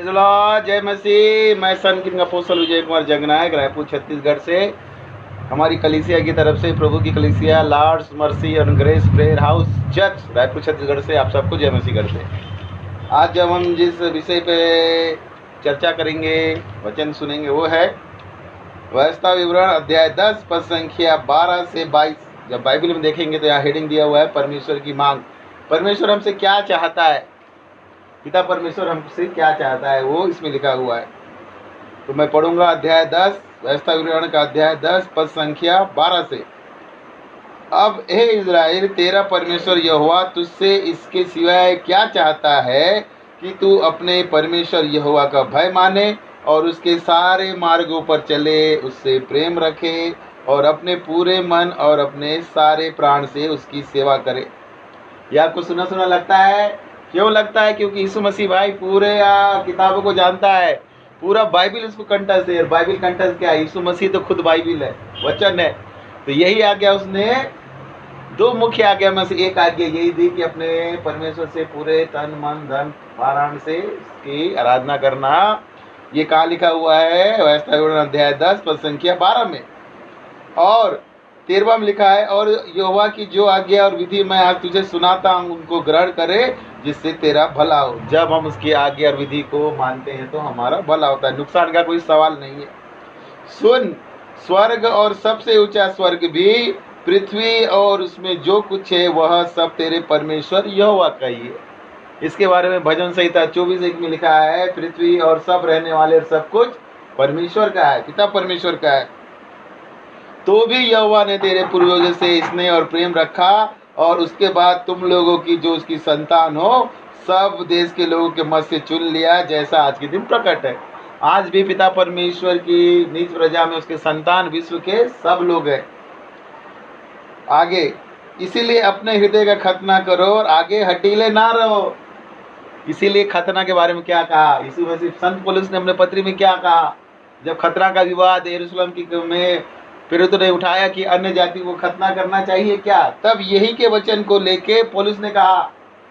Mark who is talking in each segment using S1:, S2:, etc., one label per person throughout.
S1: Praise the Lord, जय मसीह। मैं son king apostle Vijay Kumar Jagnayak, Raipur Chhattisgarh से हमारी कलीसिया की तरफ से, प्रभु की कलीसिया Lord's mercy and grace prayer house church Raipur Chhattisgarh से आप सबको जय मसीह करते हैं। आज जब हम जिस विषय पे चर्चा करेंगे, वचन सुनेंगे, वो है व्यवस्था विवरण अध्याय 10 पद संख्या 12 से 22। जब बाइबल में देखेंगे तो यहाँ हेडिंग दिया हुआ है परमेश्वर की मांग। परमेश्वर हमसे क्या चाहता है, पिता परमेश्वर हमसे क्या चाहता है, वो इसमें लिखा हुआ है। तो मैं पढ़ूंगा अध्याय 10, व्यवस्था विवरण का अध्याय 10 पद संख्या 12 से। अब हे इज़राइल, तेरा परमेश्वर यहोवा तुझसे इसके सिवाय क्या चाहता है कि तू अपने परमेश्वर यहोवा का भय माने और उसके सारे मार्गों पर चले, उससे प्रेम रखे और अपने पूरे मन और अपने सारे प्राण से उसकी सेवा करे। यह आपको सुना सुना लगता है? क्यों लगता है? क्योंकि यीशु मसीह भाई पूरे किताबों को जानता है, पूरा बाइबल इसको कंठस्थ है। बाइबल कंठस्थ क्या है? यीशु मसीह तो खुद बाइबल है, वचन है। तो यही आज्ञा उसने, दो मुख्य आज्ञा में से एक आज्ञा यही दी कि अपने परमेश्वर से पूरे तन मन धन प्राण से उसकी आराधना करना। ये कहाँ लिखा हुआ है? व्यवस्था विवरण अध्याय 10 पद संख्या 12 में। और 13वां में लिखा है, और यहोवा की जो आज्ञा और विधि मैं आज तुझे सुनाता हूँ उनको ग्रहण करे, जिससे तेरा भला हो। जब हम उसकी आज्ञा और विधि को मानते हैं तो हमारा भला होता है, नुकसान का कोई सवाल नहीं है। सुन, स्वर्ग और सबसे ऊंचा स्वर्ग भी, पृथ्वी और उसमें जो कुछ है, वह सब तेरे परमेश्वर यहोवा का ही है। इसके बारे में भजन संहिता 24:1 में लिखा है, पृथ्वी और सब रहने वाले सब कुछ परमेश्वर का है, पिता परमेश्वर का है। तो भी यहोवा ने तेरे पूर्वजों से स्नेह और प्रेम रखा, और उसके बाद तुम लोगों की जो उसकी संतान हो, सब देश के लोगों के मध्य से चुन लिया, जैसा आज के दिन प्रकट है। आज भी पिता परमेश्वर की नीच प्रजा में उसके संतान विश्व के सब लोग हैं। आगे, इसीलिए अपने हृदय का खतना करो और आगे हठीले ना रहो। इसीलिए खतना के बारे में क्या कहा यीशु मसीह? संत पौलुस ने अपने पत्री में क्या कहा? जब खतना का विवाद यरूशलेम की में फिर ने उठाया कि अन्य जाति को खतना करना चाहिए क्या, तब यही के वचन को लेके पौलुस ने कहा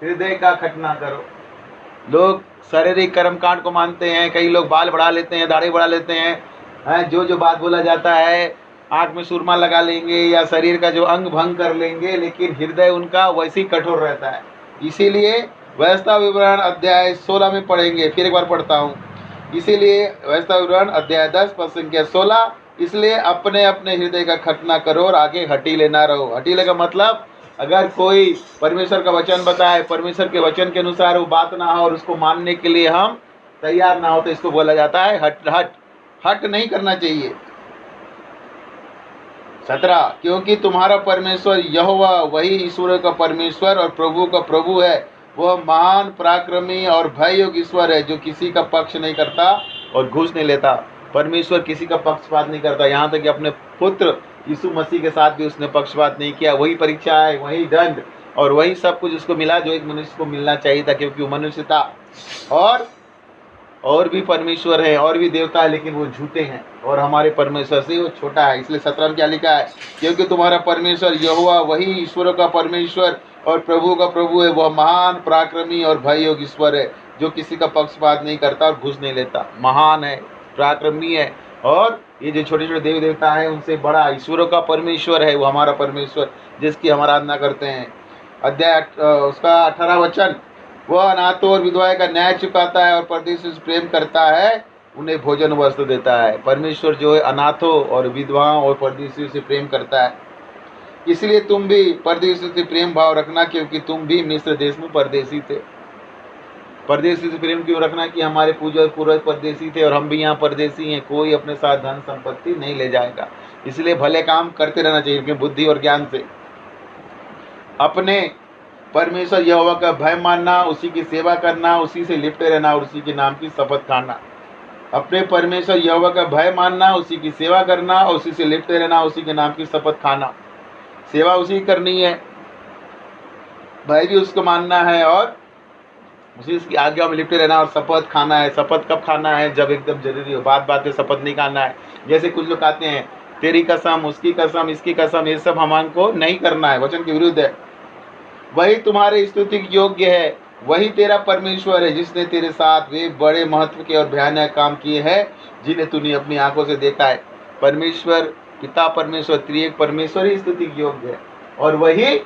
S1: हृदय का खतना करो। लोग शारीरिक कर्मकांड को मानते हैं, कई लोग बाल बढ़ा लेते हैं, दाढ़ी बढ़ा लेते हैं, जो बात बोला जाता है, आंख में सुरमा लगा लेंगे या शरीर का जो अंग भंग कर लेंगे, लेकिन हृदय उनका वैसे ही कठोर रहता है। इसीलिए व्यवस्था विवरण अध्याय 16 में पढ़ेंगे, फिर एक बार पढ़ता हूँ। इसीलिए व्यवस्था विवरण अध्याय 10 पद संख्या 16, इसलिए अपने अपने हृदय का खतना करो और आगे हठीले ना रहो। हठीले का मतलब, अगर कोई परमेश्वर का वचन बताए, परमेश्वर के वचन के अनुसार वो बात ना हो और उसको मानने के लिए हम तैयार ना हो, तो इसको बोला जाता है हट नहीं करना चाहिए। 17, क्योंकि तुम्हारा परमेश्वर यहोवा वही ईश्वरों का परमेश्वर और प्रभु का प्रभु है। वह महान पराक्रमी और भययोग्य ईश्वर है, जो किसी का पक्ष नहीं करता और घूस नहीं लेता। परमेश्वर किसी का पक्षपात नहीं करता, यहाँ तक कि अपने पुत्र यीशु मसीह के साथ भी उसने पक्षपात नहीं किया। वही परीक्षा है, वही दंड और वही सब कुछ उसको मिला जो एक मनुष्य को मिलना चाहिए था, क्योंकि वो मनुष्य था। और भी परमेश्वर है, और भी देवता है, लेकिन वो झूठे हैं और हमारे परमेश्वर से वो छोटा है। इसलिए 17 में क्या लिखा है? क्योंकि तुम्हारा परमेश्वर यहोवा वही ईश्वरों का परमेश्वर और प्रभु का प्रभु है। वह महान पराक्रमी और भययोग्य ईश्वर है, जो किसी का पक्षपात नहीं करता और घूस नहीं लेता। महान है, पराक्रमी है, और ये जो छोटे छोटे देवी देवता हैं उनसे बड़ा ईश्वरों का परमेश्वर है वो हमारा परमेश्वर, जिसकी हम आराधना करते हैं। अध्याय उसका 18 वचन, वह अनाथों और विधवाओं का न्याय चुकाता है और परदेशियों से प्रेम करता है, उन्हें भोजन वस्त्र देता है। परमेश्वर जो है अनाथों और विधवाओं और परदेशियों से प्रेम करता है। इसलिए तुम भी परदेशियों से प्रेम भाव रखना, क्योंकि तुम भी मिस्र देश में परदेशी थे। परदेशी से प्रेम क्यों रखना? कि हमारे पूर्वज परदेशी थे और हम भी यहाँ परदेशी हैं। कोई अपने साथ धन संपत्ति नहीं ले जाएगा, इसलिए भले काम करते रहना चाहिए, लेकिन बुद्धि और ज्ञान से। अपने परमेश्वर यहोवा का भय मानना, उसी की सेवा करना, उसी से लिपटे रहना और उसी के नाम की शपथ खाना। अपने परमेश्वर यहोवा का भय मानना, उसी की सेवा करना और उसी से लिपटे रहना, उसी के नाम की शपथ खाना। सेवा उसी करनी है, भय भी उसको मानना है और उसी की आज्ञा में लिपटे रहना और शपथ खाना है। शपथ कब खाना है? जब एकदम जरूरी हो। बात बात पे शपथ नहीं खाना है। जैसे कुछ लोग कहते हैं तेरी कसम, उसकी कसम, इसकी कसम, ये सब हमको नहीं करना है, वचन के विरुद्ध है। वही तुम्हारे स्तुति योग्य है, वही तेरा परमेश्वर है जिसने तेरे साथ वे बड़े महत्व के और भयानक काम किए हैं जिन्हें तूने अपनी आंखों से देखा है। परमेश्वर पिता परमेश्वर त्रिएक परमेश्वर ही स्तुति के योग्य है, और वही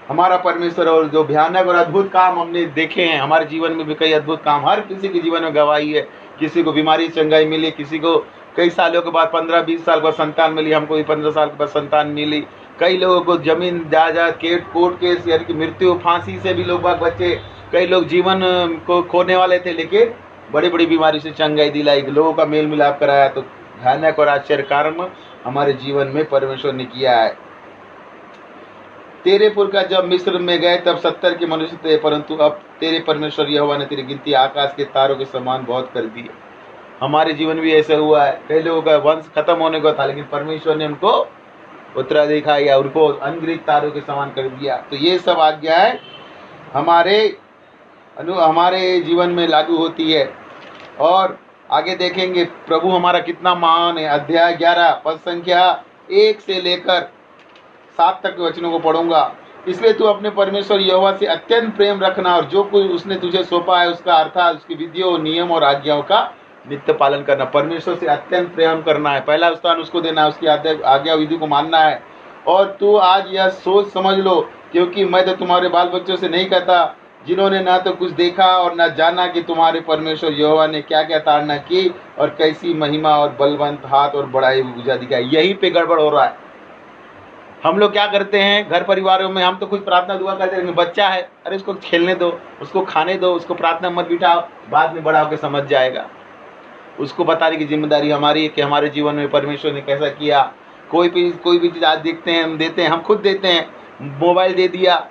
S1: हमारा परमेश्वर। और जो भयानक और अद्भुत काम हमने देखे हैं हमारे जीवन में भी, कई अद्भुत काम हर किसी के जीवन में गवाही है। किसी को बीमारी चंगाई मिली, किसी को कई सालों के बाद 15-20 साल बाद संतान मिली, हमको भी 15 साल के बाद संतान मिली। कई लोगों को जमीन जायदाद कोर्ट केस यानी कि मृत्यु फांसी से भी लोग बाग बचे। कई लोग जीवन को खोने वाले थे लेकिन बड़ी बड़ी बीमारी से चंगाई दिलाई, लोगों का मेल मिलाप कराया। तो भयानक और आश्चर्य कर्म हमारे जीवन में परमेश्वर ने किया है। तेरे पुरखा जब मिस्र में गए तब 70 के मनुष्य थे, परंतु अब तेरे परमेश्वर यहोवा ने तेरी गिनती आकाश के तारों के समान बहुत कर दी है। हमारे जीवन भी ऐसा हुआ है, कई लोगों का वंश खत्म होने को था लेकिन परमेश्वर ने उनको उत्तराधिकारी या उनको अनगिनत तारों के समान कर दिया। तो ये सब आज्ञाएं हमारे जीवन में लागू होती है। और आगे देखेंगे प्रभु हमारा कितना महान है। अध्याय 11 पद संख्या 1 से लेकर 7 तक के वचनों को पढ़ूंगा। इसलिए तू अपने परमेश्वर यहोवा से अत्यंत प्रेम रखना और जो कुछ उसने तुझे सौंपा है उसका अर्थात उसकी विधियों नियम और आज्ञाओं का नित्य पालन करना। परमेश्वर से अत्यंत प्रेम करना है, पहला स्थान उसको देना है, उसकी आज्ञा विधि को मानना है। और तू आज यह सोच समझ लो, क्योंकि मैं तो तुम्हारे बाल बच्चों से नहीं कहता जिन्होंने ना तो कुछ देखा और ना जाना कि तुम्हारे परमेश्वर यहोवा ने क्या क्या ताड़ना की और कैसी महिमा और बलवंत हाथ और बड़ाई भुजा दिखाई। यहीं पे गड़बड़ हो रहा है। हम लोग क्या करते हैं घर परिवारों में, हम तो कुछ प्रार्थना दुआ करते हैं, बच्चा है अरे उसको खेलने दो, उसको खाने दो, उसको प्रार्थना मत बिठाओ, बाद में बड़ा होकर समझ जाएगा। उसको बताने की जिम्मेदारी हमारी है कि हमारे जीवन में परमेश्वर ने कैसा किया। कोई भी चीज़ आज देखते हैं, हम देते हैं, हम खुद देते हैं। मोबाइल दे दिया,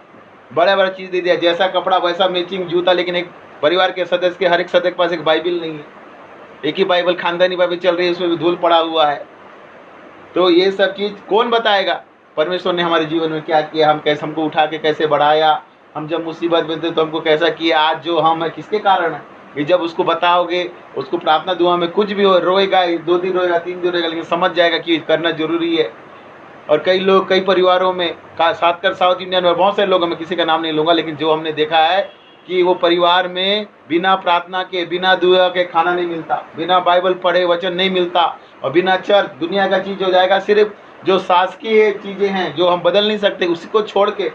S1: बड़ा चीज़ दे दिया, जैसा कपड़ा वैसा मैचिंग जूता, लेकिन एक परिवार के सदस्य के हर एक सदस्य के पास एक बाइबल नहीं है। एक ही बाइबल खानदानी बाइबल चल रही है, उसमें भी धूल पड़ा हुआ है। तो ये सब चीज़ कौन बताएगा परमेश्वर ने हमारे जीवन में क्या किया, हम कैसे, हमको उठा के कैसे बढ़ाया, हम जब मुसीबत में थे तो हमको कैसा किया, आज जो हम है किसके कारण है। ये जब उसको बताओगे, उसको प्रार्थना दुआ में कुछ भी हो, रोएगा, 2 दिन रोएगा, 3 दिन रोएगा, लेकिन समझ जाएगा कि करना जरूरी है। और कई लोग कई परिवारों में खासकर साउथ इंडियन में बहुत से लोगों में, किसी का नाम नहीं लूँगा, लेकिन जो हमने देखा है कि वो परिवार में बिना प्रार्थना के बिना दुआ के खाना नहीं मिलता, बिना बाइबल पढ़े वचन नहीं मिलता, और बिना चर्च दुनिया का चीज़ हो जाएगा। सिर्फ जो शासकीय चीज़ें हैं जो हम बदल नहीं सकते उसी को छोड़ के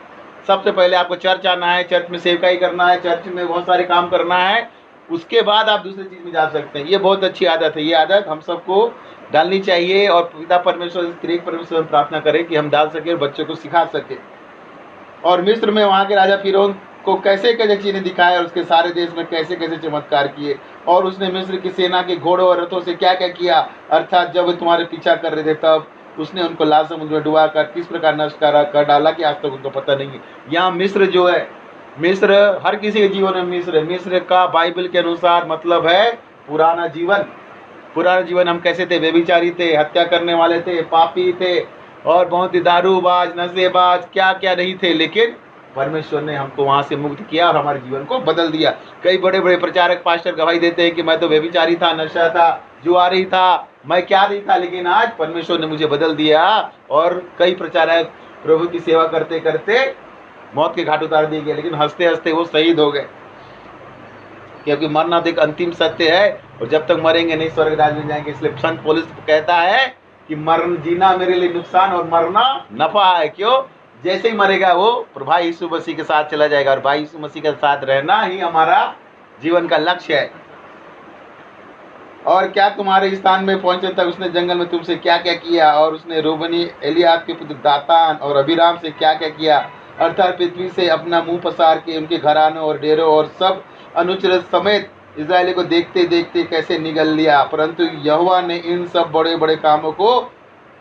S1: सबसे पहले आपको चर्च आना है, चर्च में सेवकाई करना है, चर्च में बहुत सारे काम करना है, उसके बाद आप दूसरी चीज़ में जा सकते हैं। ये बहुत अच्छी आदत है, ये आदत हम सबको डालनी चाहिए। और पिता परमेश्वर त्रिएक परमेश्वर प्रार्थना करें कि हम डाल सकें और बच्चों को सिखा सकें। और मिस्र में वहाँ के राजा फिरौन को कैसे कैसे चीज़ें दिखाए और उसके सारे देश में कैसे कैसे चमत्कार किए, और उसने मिस्र की सेना के घोड़ों और रथों से क्या क्या किया, अर्थात जब वे तुम्हारे पीछा कर रहे थे तब उसने उनको लाल समुद्र में डुबा कर किस प्रकार नष्ट कर डाला कि आज तक उनको पता नहीं है। यहाँ मिस्र जो है, मिस्र हर किसी के जीवन में मिस्र का बाइबल के अनुसार मतलब है पुराना जीवन। पुराना जीवन हम कैसे थे, व्यभिचारी थे, हत्या करने वाले थे, पापी थे, और बहुत ही दारूबाज, नशेबाज, क्या क्या नहीं थे, लेकिन परमेश्वर ने हमको वहाँ से मुक्त किया और हमारे जीवन को बदल दिया। कई बड़े बड़े प्रचारक पास्टर गवाही देते हैं कि मैं तो व्यभिचारी था, नशा था, जुआरी था, मैं क्या नहीं था, लेकिन आज परमेश्वर ने मुझे बदल दिया। और कई प्रचारक प्रभु की सेवा करते करते मौत के घाट उतार दिए गए, लेकिन हंसते हंसते वो शहीद हो गए, क्योंकि मरना तो एक अंतिम सत्य है और जब तक मरेंगे नहीं स्वर्ग राज्य में जाएंगे। इसलिए संत पौलुस कहता है कि जीना मेरे लिए नुकसान और मरना नफा है। क्यों? जैसे ही मरेगा वो भाई यीशु मसीह के साथ चला जाएगा, और भाई यीशु मसीह के साथ रहना ही हमारा जीवन का लक्ष्य है। और क्या तुम्हारे स्थान में पहुंचे तक उसने जंगल में तुमसे क्या क्या किया, और उसने रूबनी एलियाब के पुत्र दातान और अबीराम से क्या क्या किया, अर्थात पृथ्वी से अपना मुंह पसार के उनके घरानों और डेरों और सब अनुचर समेत इस्राएली को देखते देखते कैसे निगल लिया। परंतु यहोवा ने इन सब बड़े बड़े कामों को,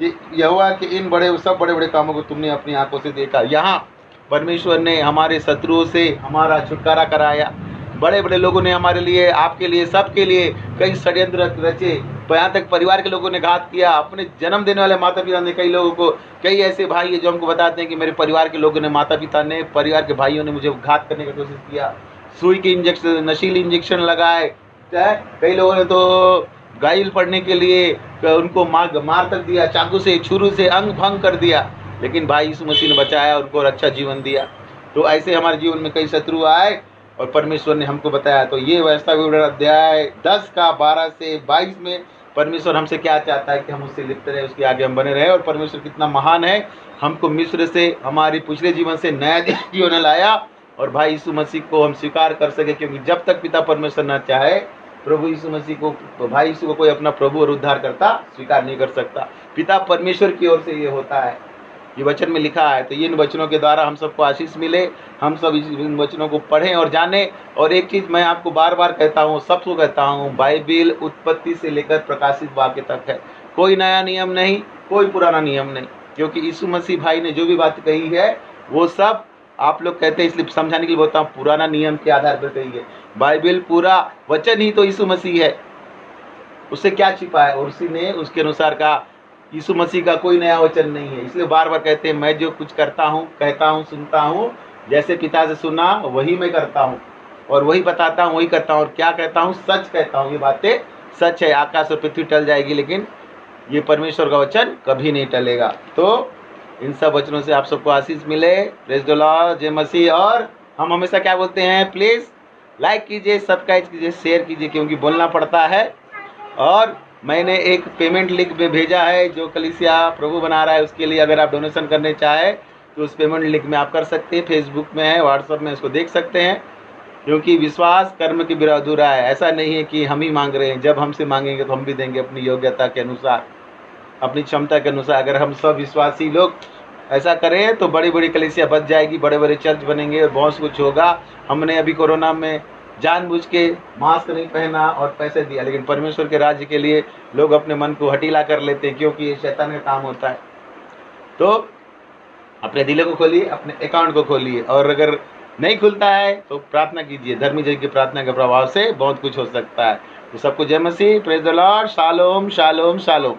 S1: यहोवा के इन सब बड़े बड़े कामों को तुमने अपनी आंखों से देखा। यहाँ परमेश्वर ने हमारे शत्रुओं से हमारा छुटकारा कराया। बड़े बड़े लोगों ने हमारे लिए, आपके लिए, सबके लिए कई षड्यंत्र रचे, यहाँ तक परिवार के लोगों ने घात किया। अपने जन्म देने वाले माता पिता ने कई लोगों को, कई ऐसे भाई है जो हमको बताते हैं कि मेरे परिवार के लोगों ने, माता पिता ने, परिवार के भाइयों ने मुझे घात करने की कोशिश किया, सुई के इंजेक्शन, नशीली इंजेक्शन लगाए। कई लोगों ने तो घायल पड़ने के लिए उनको मार तक दिया, चाकू से, छुरी से अंग भंग कर दिया, लेकिन भाई यीशु मसीह ने बचाया, उनको अच्छा जीवन दिया। तो ऐसे हमारे जीवन में कई शत्रु आए और परमेश्वर ने हमको बताया। तो ये व्यवस्था विवरण अध्याय 10 का 12 से 22 में परमेश्वर हमसे क्या चाहता है कि हम उससे लिप्त रहे, उसके आगे हम बने रहे। और परमेश्वर कितना महान है, हमको मिस्र से हमारी पिछले जीवन से नया जीवन लाया और भाई यीशु मसीह को हम स्वीकार कर सके, क्योंकि जब तक पिता परमेश्वर न चाहे प्रभु यीशु मसीह को, तो भाई यीशु को कोई अपना प्रभु और उद्धार करता स्वीकार नहीं कर सकता। पिता परमेश्वर की ओर से ये होता है, ये वचन में लिखा है। तो इन वचनों के द्वारा हम सबको आशीष मिले, हम सब इन वचनों को पढ़ें और जानें। और एक चीज़ मैं आपको बार बार कहता हूँ, सबको कहता हूँ, बाइबिल उत्पत्ति से लेकर प्रकाशित वाक्य तक है, कोई नया नियम नहीं, कोई पुराना नियम नहीं। क्योंकि यीशु मसीह भाई ने जो भी बात कही है वो सब, आप लोग कहते हैं इसलिए समझाने के लिए बोलता हूँ, पुराना नियम के आधार पर कही है। बाइबिल पूरा वचन ही तो यीशु मसीह है, उससे क्या छिपा है, और उसी ने उसके अनुसार कहा। यीशु मसीह का कोई नया वचन नहीं है। इसलिए बार बार कहते हैं, मैं जो कुछ करता हूँ, कहता हूँ, सुनता हूँ, जैसे पिता से सुना वही मैं करता हूँ, और वही बताता हूँ, वही करता हूँ। और क्या कहता हूँ, सच कहता हूँ। ये बातें सच है। आकाश और पृथ्वी टल जाएगी, लेकिन ये परमेश्वर का वचन कभी नहीं टलेगा। तो इन सब वचनों से आप सबको आशीष मिले। प्रेज द लॉर्ड, जय मसीह। और हम हमेशा क्या बोलते हैं, प्लीज़ लाइक कीजिए, सब्सक्राइब कीजिए, शेयर कीजिए, क्योंकि बोलना पड़ता है। और मैंने एक पेमेंट लिंक में भेजा है, जो कलीसिया प्रभु बना रहा है, उसके लिए अगर आप डोनेशन करने चाहें तो उस पेमेंट लिंक में आप कर सकते हैं। फेसबुक में है, व्हाट्सएप में इसको देख सकते हैं। क्योंकि विश्वास कर्म के बिना अधूरा है। ऐसा नहीं है कि हम ही मांग रहे हैं, जब हमसे मांगेंगे तो हम भी देंगे अपनी योग्यता के अनुसार, अपनी क्षमता के अनुसार। अगर हम सब विश्वासी लोग ऐसा करें तो बड़ी बड़ी कलीसिया बच जाएगी, बड़े बड़े चर्च बनेंगे और बहुत कुछ होगा। हमने अभी कोरोना में जानबूझ के मास्क नहीं पहना और पैसे दिया, लेकिन परमेश्वर के राज्य के लिए लोग अपने मन को हटीला कर लेते हैं, क्योंकि ये शैतान का काम होता है। तो अपने दिलों को खोलिए, अपने अकाउंट को खोलिए, और अगर नहीं खुलता है तो प्रार्थना कीजिए। धर्मी जन की प्रार्थना के प्रभाव से बहुत कुछ हो सकता है। तो सबको जय मसीह, praise the lord, shalom shalom shalom.